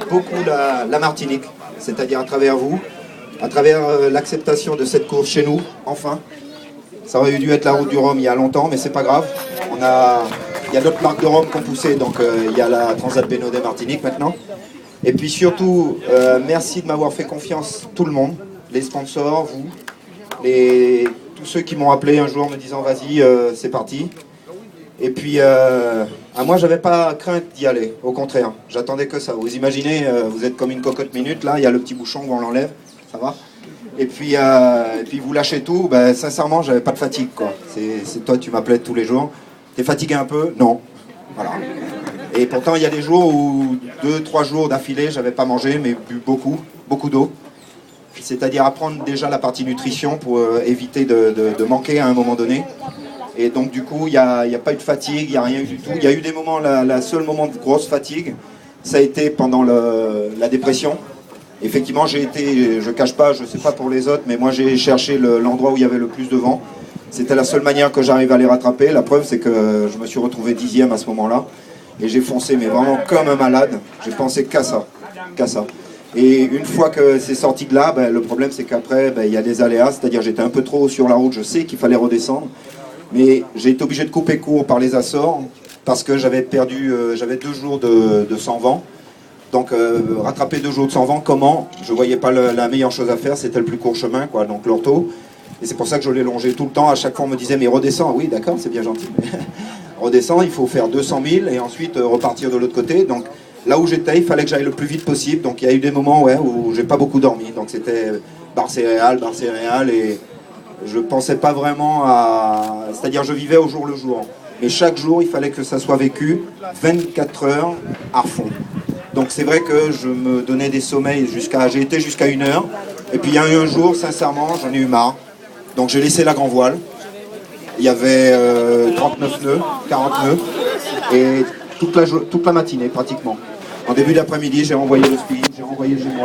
beaucoup la Martinique, c'est-à-dire à travers vous, à travers l'acceptation de cette course chez nous, enfin. Ça aurait dû être la route du Rhum il y a longtemps, mais c'est pas grave. Il y a d'autres marques de Rhum qui ont poussé, donc il y a la Transat Bénodet Martinique maintenant. Et puis surtout, merci de m'avoir fait confiance, tout le monde, les sponsors, vous, tous ceux qui m'ont appelé un jour en me disant vas-y, c'est parti. Et puis, moi, j'avais pas crainte d'y aller, au contraire, j'attendais que ça. Vous imaginez, vous êtes comme une cocotte minute, là, il y a le petit bouchon où on l'enlève, ça va. Et puis vous lâchez tout, ben, sincèrement, j'avais pas de fatigue, quoi. C'est toi, tu m'appelais tous les jours. T'es fatigué un peu? Non. Voilà. Et pourtant, il y a des jours où 2-3 jours d'affilée, j'avais pas mangé, mais bu beaucoup d'eau. C'est-à-dire apprendre déjà la partie nutrition pour éviter de manquer à un moment donné. Et donc du coup, il n'y a pas eu de fatigue, il n'y a rien eu du tout. Il y a eu des moments, la seule moment de grosse fatigue, ça a été pendant la dépression. Effectivement, j'ai été, je cache pas, je sais pas pour les autres, mais moi j'ai cherché l'endroit où il y avait le plus de vent. C'était la seule manière que j'arrive à les rattraper. La preuve, c'est que je me suis retrouvé 10e à ce moment-là. Et j'ai foncé, mais vraiment comme un malade. J'ai pensé qu'à ça. Et une fois que c'est sorti de là, ben, le problème c'est qu'après, ben, il y a des aléas. C'est-à-dire j'étais un peu trop sur la route, je sais qu'il fallait redescendre. Mais j'ai été obligé de couper court par les Açores parce que j'avais perdu, j'avais 2 jours de sans vent. Donc rattraper 2 jours de sans vent, comment? Je voyais pas la meilleure chose à faire, c'était le plus court chemin, quoi, donc l'ortho. Et c'est pour ça que je l'ai longé tout le temps. À chaque fois on me disait mais redescends, oui d'accord, c'est bien gentil. Redescends, il faut faire 200 000 et ensuite repartir de l'autre côté. Donc là où j'étais, il fallait que j'aille le plus vite possible. Donc il y a eu des moments où j'ai pas beaucoup dormi. Donc c'était bar-céréales, et je pensais pas vraiment à... C'est-à-dire je vivais au jour le jour. Mais chaque jour, il fallait que ça soit vécu 24 heures à fond. Donc c'est vrai que je me donnais des sommeils j'ai été jusqu'à 1 heure. Et puis il y a eu un jour, sincèrement, j'en ai eu marre. Donc j'ai laissé la grand voile. Il y avait 39 nœuds, 40 nœuds. Et toute la matinée pratiquement. En début d'après-midi, j'ai renvoyé le speed, j'ai renvoyé le génois.